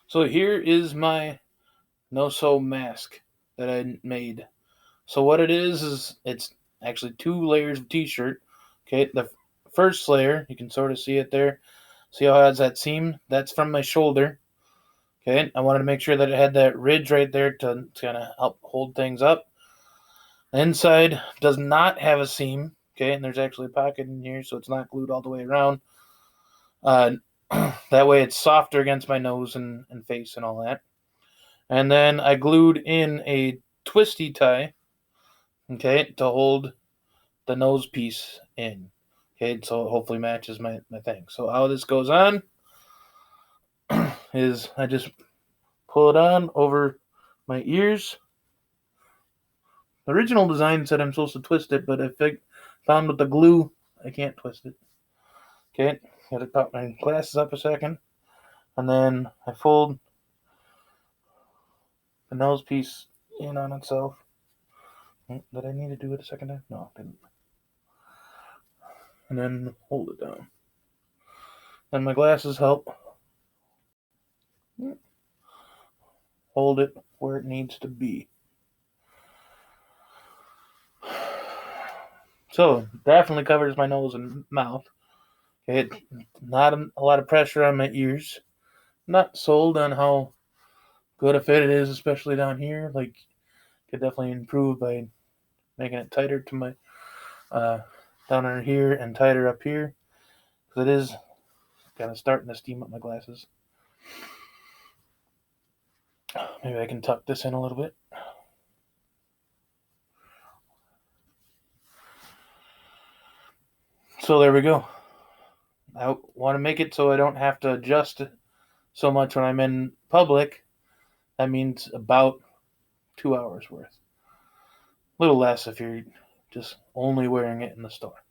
So here is my no-sew mask that I made. So what it is it's actually 2 layers of t-shirt. Okay, the first layer, you can sort of see it there. See how it has that seam? That's from my shoulder. Okay, I wanted to make sure that it had that ridge right there to kind of help hold things up. The inside does not have a seam. Okay, and there's actually a pocket in here, so it's not glued all the way around. Uh, that way it's softer against my nose and face and all that. And then I glued in a twisty tie, okay, to hold the nose piece in. Okay, so it hopefully matches my thing. So how this goes on is I just pull it on over my ears. The original design said I'm supposed to twist it, but I found with the glue I can't twist it. Okay, gotta pop my glasses up a second, and then I fold the nose piece in on itself. Did I need to do it a second time? No, I didn't. And then hold it down. Then my glasses help hold it where it needs to be. So definitely covers my nose and mouth. Okay, not a lot of pressure on my ears. Not sold on how good a fit it is, especially down here. Like, could definitely improve by making it tighter to my down under here and tighter up here, because it is kind of starting to steam up my glasses. Maybe I can tuck this in a little bit. So there we go. I want to make it so I don't have to adjust so much when I'm in public. That means about 2 hours worth. A little less if you're just only wearing it in the store.